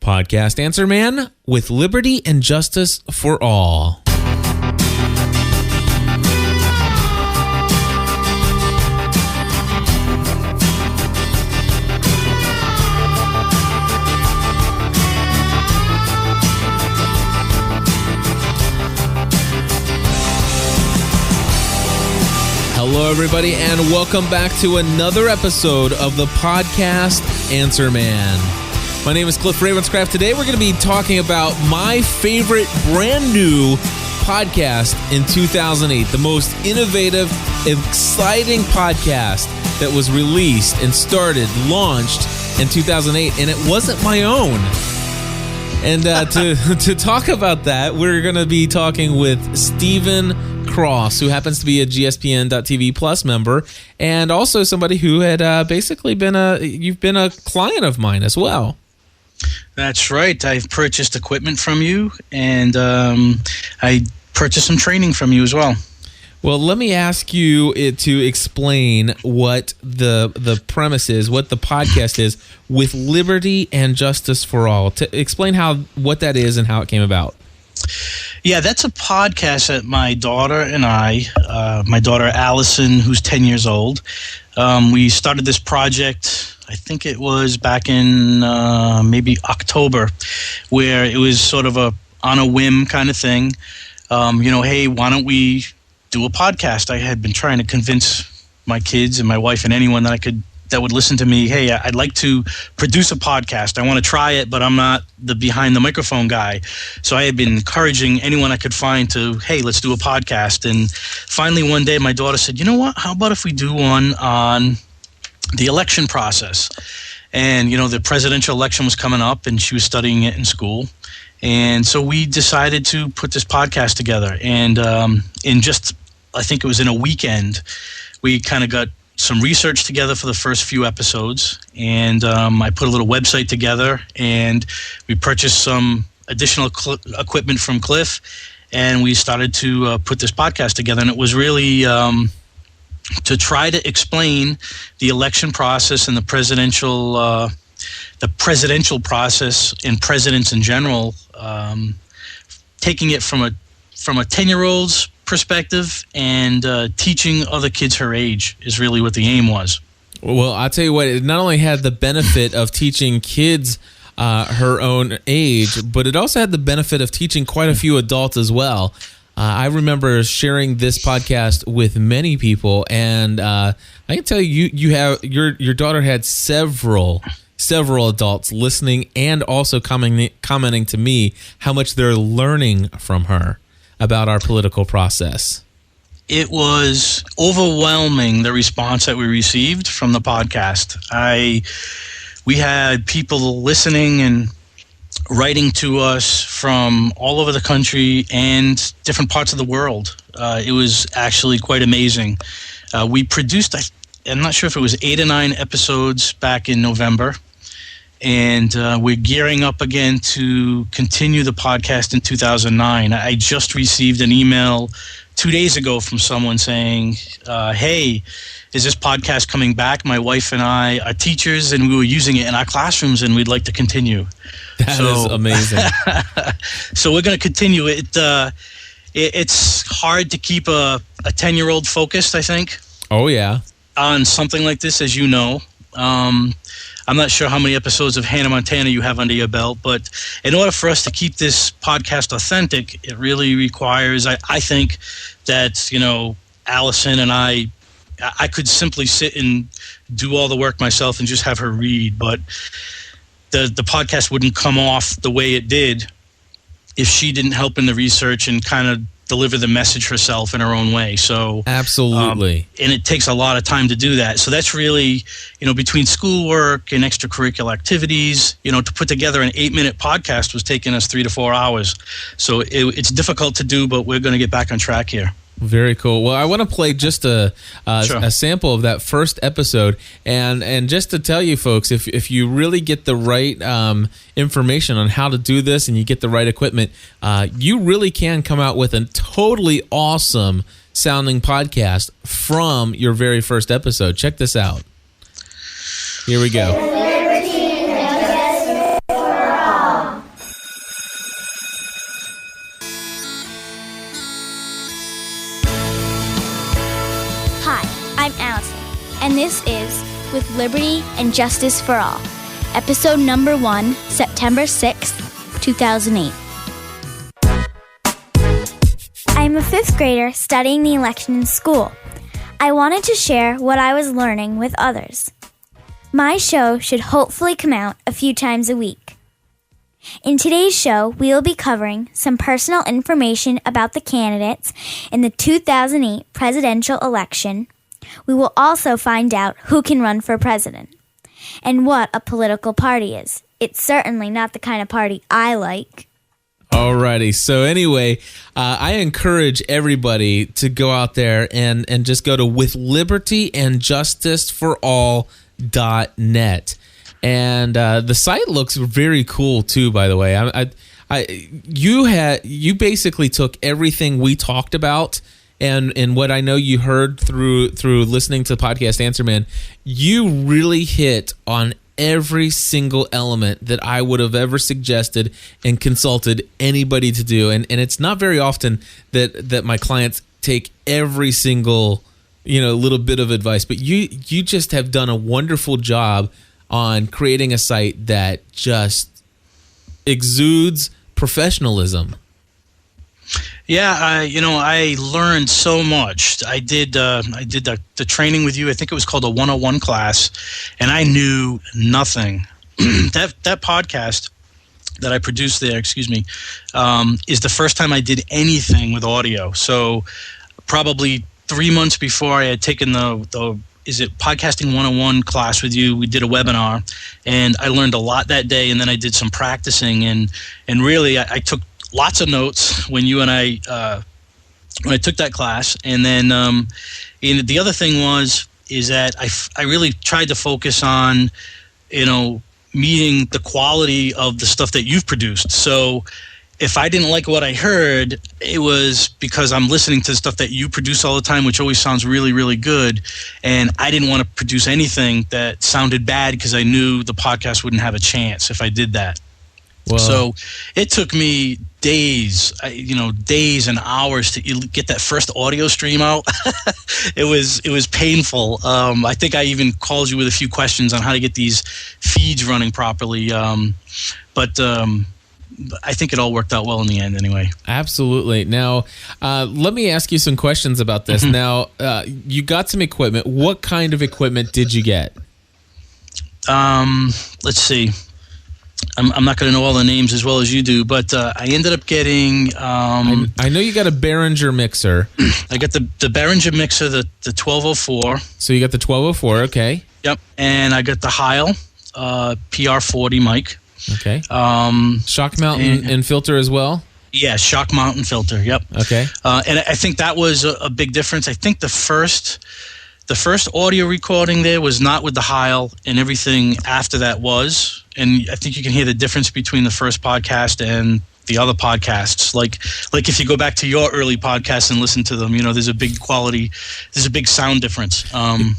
Podcast Answer Man with liberty and justice for all. Hello, everybody, and welcome back to another episode of the Podcast Answer Man. My name is Cliff Ravenscraft. Today, we're going to be talking about my favorite brand new podcast in 2008, the most innovative, exciting podcast that was released and launched in 2008, and it wasn't my own. And to talk about that, we're going to be talking with Stephen Cross, who happens to be a GSPN.TV Plus member, and also somebody who had basically you've been a client of mine as well. That's right. I've purchased equipment from you, and I purchased some training from you as well. Well, let me ask you to explain what the premise is, what the podcast is, with liberty and justice for all. To explain what that is and how it came about. Yeah, that's a podcast that my daughter and my daughter Allison, who's 10 years old, we started this project. I think it was back in maybe October, where it was sort of on a whim kind of thing. Hey, why don't we do a podcast? I had been trying to convince my kids and my wife and anyone that would listen to me, hey, I'd like to produce a podcast. I want to try it, but I'm not the behind the microphone guy. So I had been encouraging anyone I could find to, hey, let's do a podcast. And finally one day my daughter said, you know what, how about if we do one on the election process? And, the presidential election was coming up, and she was studying it in school. And so we decided to put this podcast together. And I think it was in a weekend, we kind of got some research together for the first few episodes, and I put a little website together, and we purchased some additional equipment from Cliff, and we started to put this podcast together. And it was really to try to explain the election process and the presidential process and presidents in general, taking it from a 10-year-old's perspective and teaching other kids her age is really what the aim was. Well, I'll tell you what, it not only had the benefit of teaching kids her own age, but it also had the benefit of teaching quite a few adults as well. I remember sharing this podcast with many people, and I can tell you have your daughter had several adults listening and also commenting to me how much they're learning from her about our political process. It was overwhelming, the response that we received from the podcast. We had people listening and writing to us from all over the country and different parts of the world. It was actually quite amazing. We produced, I'm not sure if it was 8 or 9 episodes back in November. And we're gearing up again to continue the podcast in 2009. I just received an email 2 days ago from someone saying, hey, is this podcast coming back? My wife and I are teachers, and we were using it in our classrooms, and we'd like to continue. That is amazing. So we're going to continue it. It's hard to keep a 10-year-old focused, I think. Oh, yeah. On something like this, as you know. I'm not sure how many episodes of Hannah Montana you have under your belt, but in order for us to keep this podcast authentic, it really requires, I think, that, Allison and I could simply sit and do all the work myself and just have her read, but the podcast wouldn't come off the way it did if she didn't help in the research and kind of deliver the message herself in her own way. So absolutely. And it takes a lot of time to do that. So that's really, between schoolwork and extracurricular activities, to put together an 8-minute podcast was taking us 3 to 4 hours. So it's difficult to do, but we're going to get back on track here. Very cool. Well, I want to play just a sample of that first episode, and just to tell you folks, if you really get the right information on how to do this and you get the right equipment, you really can come out with a totally awesome sounding podcast from your very first episode. Check this out. Here we go. Liberty and justice for all. with liberty and justice for all. Episode number 1, September 6th, 2008. I'm a 5th grader studying the election in school. I wanted to share what I was learning with others. My show should hopefully come out a few times a week. In today's show, we will be covering some personal information about the candidates in the 2008 presidential election. We will also find out who can run for president and what a political party is. It's certainly not the kind of party I like. Alrighty. So anyway, I encourage everybody to go out there and just go to withlibertyandjusticeforall.net. And the site looks very cool too, by the way. You basically took everything we talked about and what I know you heard through listening to the podcast Answer Man. You really hit on every single element that I would have ever suggested and consulted anybody to do. And it's not very often that my clients take every single, little bit of advice, but you just have done a wonderful job on creating a site that just exudes professionalism. Yeah, I learned so much. I did the training with you. I think it was called a 101 class, and I knew nothing. That podcast that I produced there, is the first time I did anything with audio. So probably 3 months before I had taken the Podcasting 101 class with you, we did a webinar, and I learned a lot that day, and then I did some practicing, and really I took lots of notes when you and I took that class. And then the other thing is that I really tried to focus on, meeting the quality of the stuff that you've produced. So if I didn't like what I heard, it was because I'm listening to stuff that you produce all the time, which always sounds really, really good. And I didn't want to produce anything that sounded bad because I knew the podcast wouldn't have a chance if I did that. Well, so it took me days and hours to get that first audio stream out. It was painful. I think I even called you with a few questions on how to get these feeds running properly. But I think it all worked out well in the end anyway. Absolutely. Now, let me ask you some questions about this. Mm-hmm. Now, you got some equipment. What kind of equipment did you get? Let's see. I'm not going to know all the names as well as you do, but I ended up getting... I know you got a Behringer mixer. I got the Behringer mixer, the 1204. So you got the 1204, okay. Yep, and I got the Heil PR40 mic. Okay. Shock mountain and filter as well? Yeah, shock mountain filter, yep. Okay. And I think that was a big difference. I think the first audio recording there was not with the Heil, and everything after that was. And I think you can hear the difference between the first podcast and the other podcasts. Like if you go back to your early podcasts and listen to them, there's a big sound difference. And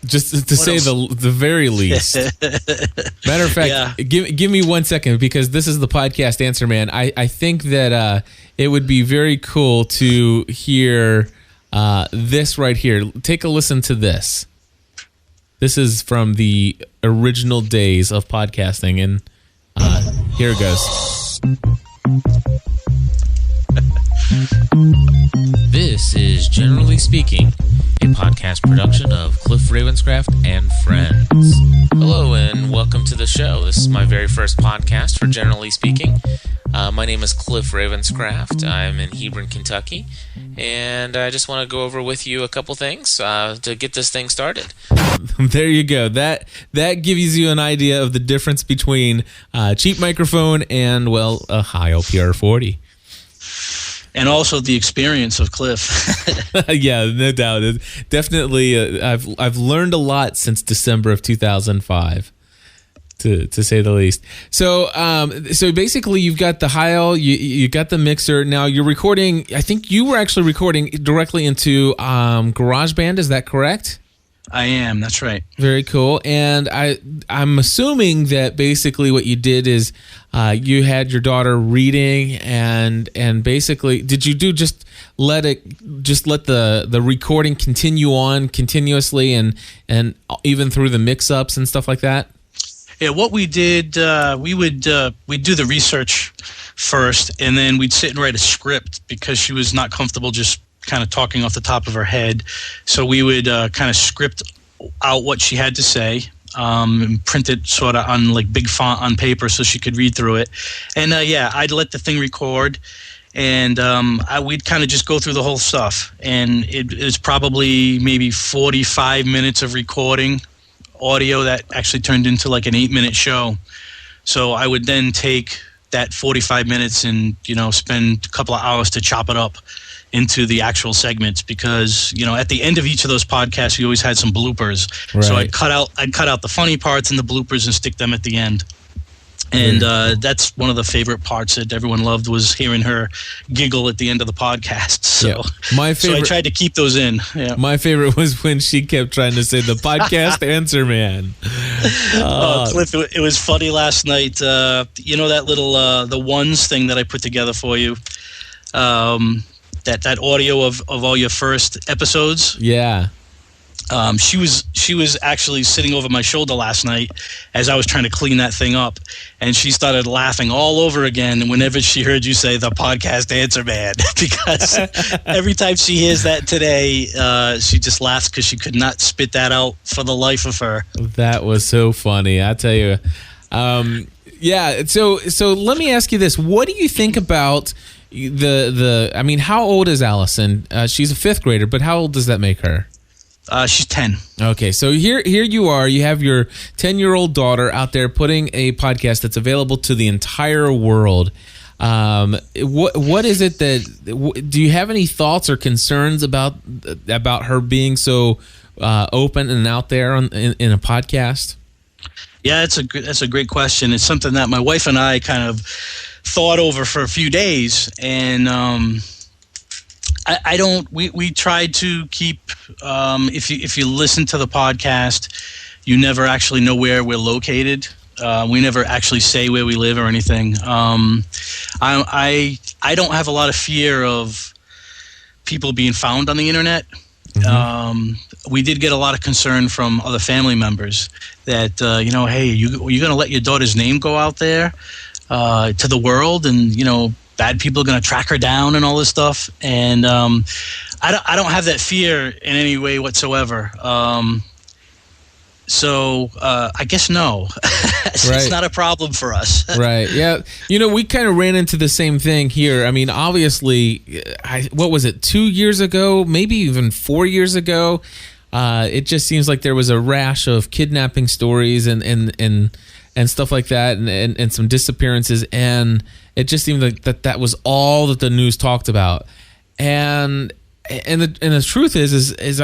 just to say the very least. Matter of fact, give me 1 second, because this is the podcast Answer Man. I think that it would be very cool to hear this right here. Take a listen to this. This is from the original days of podcasting, and here it goes. This is Generally Speaking, a podcast production of Cliff Ravenscraft and Friends. Hello and welcome to the show. This is my very first podcast for Generally Speaking. My name is Cliff Ravenscraft. I'm in Hebron, Kentucky, and I just want to go over with you a couple things to get this thing started. There you go. That gives you an idea of the difference between a cheap microphone and, well, a Heil PR40. And also the experience of Cliff. Yeah, no doubt. Definitely, I've learned a lot since December of 2005, to say the least. So basically, you've got the Heil, you got the mixer. Now you're recording. I think you were actually recording directly into GarageBand. Is that correct? I am. That's right. Very cool. And I'm assuming that basically what you did is you had your daughter reading and basically did you do just let the recording continue on continuously and even through the mix-ups and stuff like that? Yeah, what we did, we'd do the research first, and then we'd sit and write a script because she was not comfortable just kind of talking off the top of her head. So we would kind of script out what she had to say, and print it sort of on like big font on paper so she could read through it. And I'd let the thing record, and we'd kind of just go through the whole stuff. And it was probably maybe 45 minutes of recording audio that actually turned into like an 8-minute show. So I would then take that 45 minutes and, spend a couple of hours to chop it up into the actual segments because, at the end of each of those podcasts, we always had some bloopers. Right. So I'd cut out the funny parts and the bloopers and stick them at the end. And that's one of the favorite parts that everyone loved was hearing her giggle at the end of the podcast. So, my favorite, so I tried to keep those in. Yeah. My favorite was when she kept trying to say the podcast answer man. Cliff, it was funny last night. That little the ones thing that I put together for you. That audio of all your first episodes. Yeah. She was actually sitting over my shoulder last night as I was trying to clean that thing up, and she started laughing all over again whenever she heard you say the podcast answer man because every time she hears that today, she just laughs because she could not spit that out for the life of her. That was so funny, I tell you. So let me ask you this: what do you think about I mean, how old is Allison? She's a 5th grader, but how old does that make her? She's 10. Okay, so here you are. You have your 10-year-old daughter out there putting a podcast that's available to the entire world. What is it that? Do you have any thoughts or concerns about her being so open and out there in a podcast? Yeah, that's a great question. It's something that my wife and I kind of thought over for a few days, and we tried to keep if you listen to the podcast, you never actually know where we're located. We never actually say where we live or anything. I don't have a lot of fear of people being found on the internet. Mm-hmm. We did get a lot of concern from other family members that hey, you're going to let your daughter's name go out there to the world, and bad people are going to track her down and all this stuff. And I don't have that fear in any way whatsoever. So I guess no. It's not a problem for us. Right. Yeah. We kind of ran into the same thing here. I mean, obviously, what was it, 2 years ago, maybe even 4 years ago? It just seems like there was a rash of kidnapping stories and stuff like that, and some disappearances, and it just seemed like that was all that the news talked about. And the truth is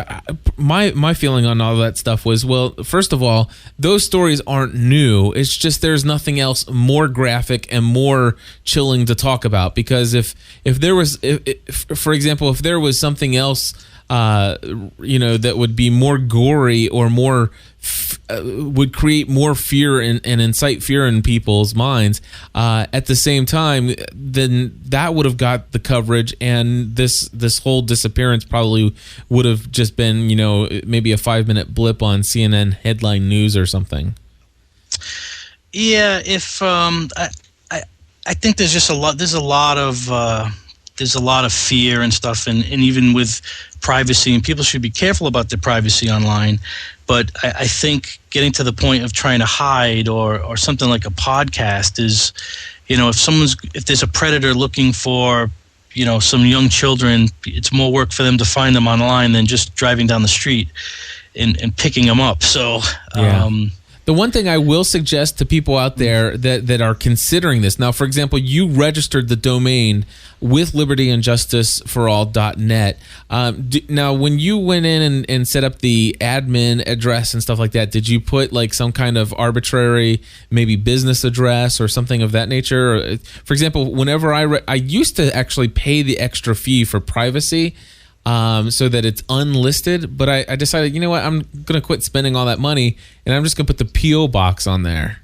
my feeling on all that stuff was, well, first of all, those stories aren't new. It's just there's nothing else more graphic and more chilling to talk about. Because if there was, for example, if there was something else, that would be more gory or more would create more fear and incite fear in people's minds, at the same time, then that would have got the coverage, and this whole disappearance probably would have just been, maybe a 5-minute blip on CNN headline news or something. Yeah, if I think there's just a lot of fear and stuff, and even with privacy, and people should be careful about their privacy online. But I think getting to the point of trying to hide or something like a podcast is, if there's a predator looking for, some young children, it's more work for them to find them online than just driving down the street and picking them up. So, yeah. The one thing I will suggest to people out there that are considering this, now, for example, you registered the domain with libertyandjusticeforall.net. Now, when you went in and set up the admin address and stuff like that, did you put like some kind of arbitrary, maybe business address or something of that nature? Or, for example, whenever I used to actually pay the extra fee for privacy, so that it's unlisted. But I decided, you know what, I'm going to quit spending all that money, and I'm just going to put the P.O. box on there.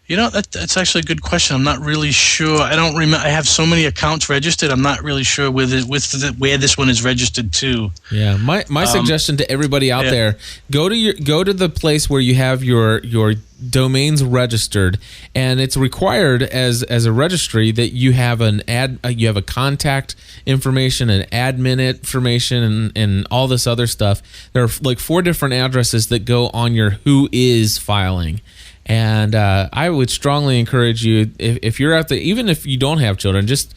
You know, that's actually a good question. I'm not really sure. I don't remember. I have so many accounts registered. I'm not really sure where this one is registered to. Yeah, my suggestion to everybody out there: go to the place where you have your domains registered, and it's required as a registry that you have you have a contact information, an admin information, and all this other stuff. There are like 4 different addresses that go on your Whois filing. And I would strongly encourage you, if you're out there, even if you don't have children, just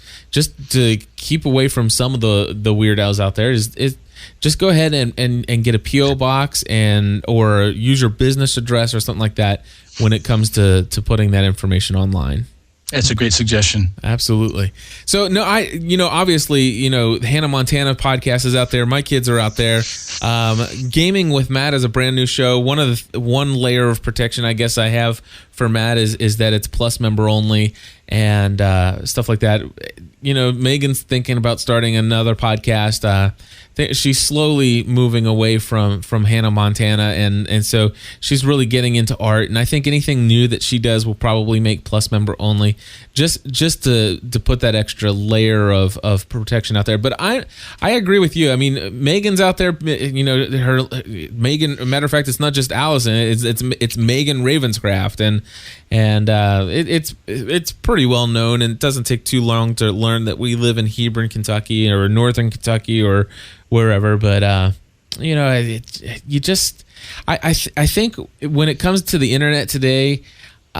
to keep away from some of the weirdos out there, is just go ahead and get a P.O. box or use your business address or something like that when it comes to putting that information online. That's a great suggestion. Absolutely. So no, obviously, the Hannah Montana podcast is out there. My kids are out there. Gaming with Matt is a brand new show. One layer of protection I guess I have for Matt is that it's Plus member only and stuff like that. Megan's thinking about starting another podcast. She's slowly moving away from Hannah Montana, and so she's really getting into art. And I think anything new that she does will probably make Plus member only, just to put that extra layer of protection out there. But I agree with you. I mean, Megan's out there. Megan. Matter of fact, it's not just Allison. It's Megan Ravenscraft, and it's pretty well known, and it doesn't take too long to learn that we live in Hebron, Kentucky, or northern Kentucky, or wherever. But I think when it comes to the internet today,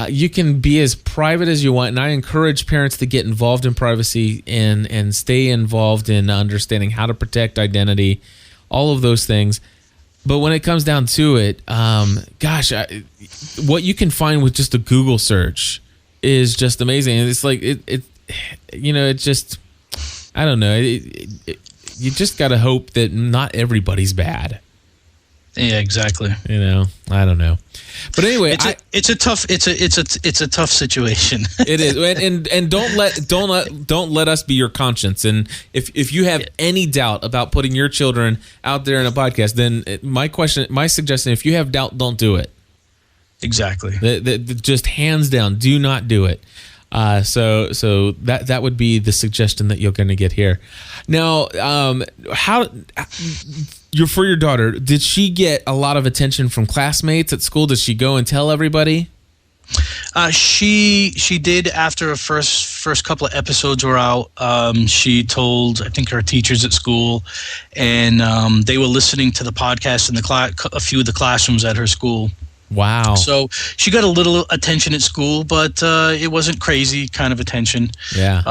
you can be as private as you want, and I encourage parents to get involved in privacy and stay involved in understanding how to protect identity, all of those things. But when it comes down to it, what you can find with just a Google search is just amazing. It's like I don't know. You just got to hope that not everybody's bad. Yeah, exactly. I don't know. But anyway, it's a tough situation. It is, and don't let us be your conscience. And if you have any doubt about putting your children out there in a podcast, then my suggestion: if you have doubt, don't do it. Exactly. Just hands down, do not do it. So that would be the suggestion that you're going to get here. Now, for your daughter, did she get a lot of attention from classmates at school? Did she go and tell everybody? She did after her first couple of episodes were out. She told, I think, her teachers at school, and they were listening to the podcast in a few of the classrooms at her school. Wow. So she got a little attention at school, but it wasn't crazy kind of attention. Yeah.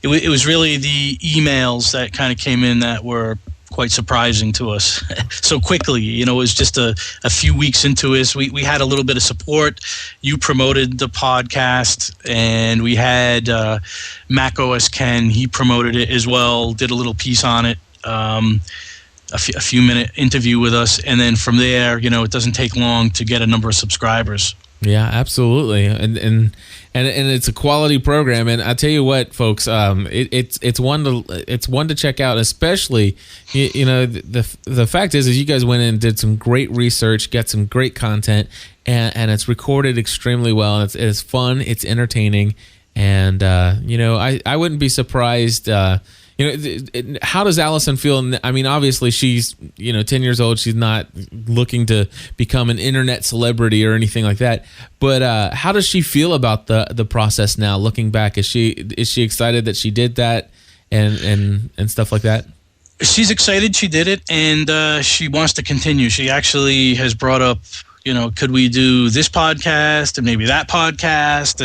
It was really the emails that kind of came in that were quite surprising to us so quickly. It was just a few weeks into it. We had a little bit of support. You promoted the podcast, and we had Mac OS Ken. He promoted it as well, did a little piece on it. A few minute interview with us, and then from there, it doesn't take long to get a number of subscribers. Yeah, absolutely, and it's a quality program. And I tell you what, folks, it's one to check out. Especially, the fact is you guys went in and did some great research, got some great content, and it's recorded extremely well. And it's fun, it's entertaining, and I wouldn't be surprised. How does Allison feel? I mean, obviously she's 10 years old. She's not looking to become an internet celebrity or anything like that. But how does she feel about the process now? Looking back, is she excited that she did that and stuff like that? She's excited she did it, and she wants to continue. She actually has brought up, could we do this podcast and maybe that podcast,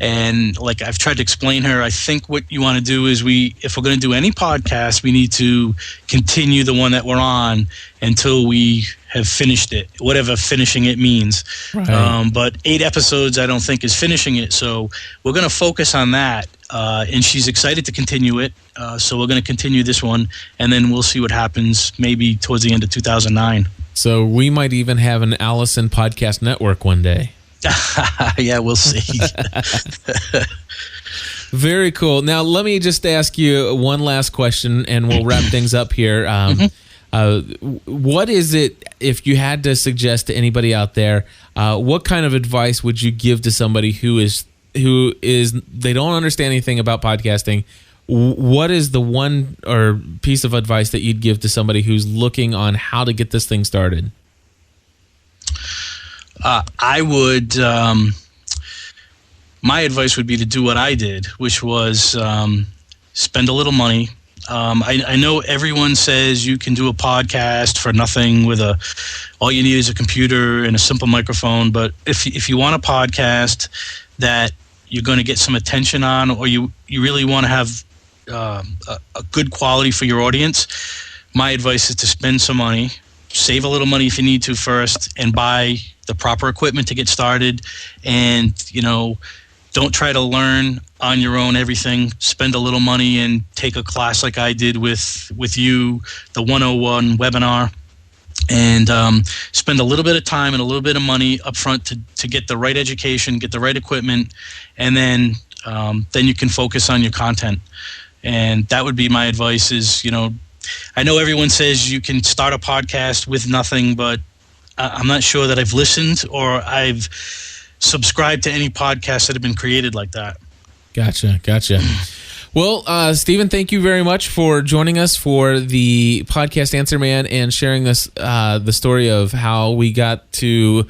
and like I've tried to explain her, I think what you want to do is if we're going to do any podcast, we need to continue the one that we're on until we have finished it, whatever finishing it means. Right. But 8 episodes, I don't think is finishing it. So we're going to focus on that. And she's excited to continue it. So we're going to continue this one, and then we'll see what happens maybe towards the end of 2009. So we might even have an Allison podcast network one day. Yeah, we'll see. Very cool. Now, let me just ask you one last question, and we'll wrap things up here. What is it, if you had to suggest to anybody out there, what kind of advice would you give to somebody who is they don't understand anything about podcasting? What is the one or piece of advice that you'd give to somebody who's looking on how to get this thing started? I would. My advice would be to do what I did, which was spend a little money. I know everyone says you can do a podcast for nothing with all you need is a computer and a simple microphone. But if you want a podcast that you're going to get some attention on, or you really want to have a good quality for your audience, my advice is to spend some money, save a little money if you need to first, and buy the proper equipment to get started. And, don't try to learn on your own everything. Spend a little money and take a class like I did with you, the 101 webinar, and spend a little bit of time and a little bit of money up front to get the right education, get the right equipment, and then you can focus on your content. And that would be my advice is, I know everyone says you can start a podcast with nothing, but I'm not sure that I've listened or I've subscribed to any podcasts that have been created like that. Gotcha. Well, Stephen, thank you very much for joining us for the podcast Answer Man and sharing this the story of how we got to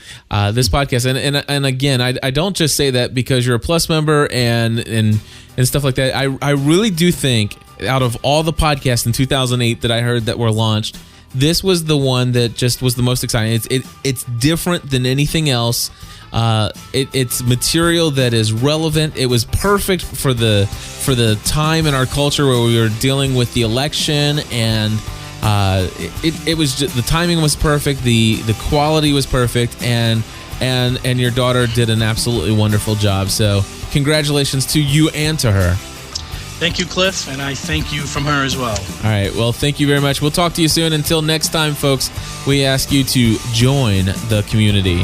this podcast. And again, I don't just say that because you're a Plus member and stuff like that. I really do think out of all the podcasts in 2008 that I heard that were launched, this was the one that just was the most exciting. It's different than anything else. It's material that is relevant. It was perfect for the time in our culture where we were dealing with the election, and it was just, the timing was perfect. The quality was perfect, and your daughter did an absolutely wonderful job. So congratulations to you and to her. Thank you, Cliff, and I thank you from her as well. All right. Well, thank you very much. We'll talk to you soon. Until next time, folks, we ask you to join the community.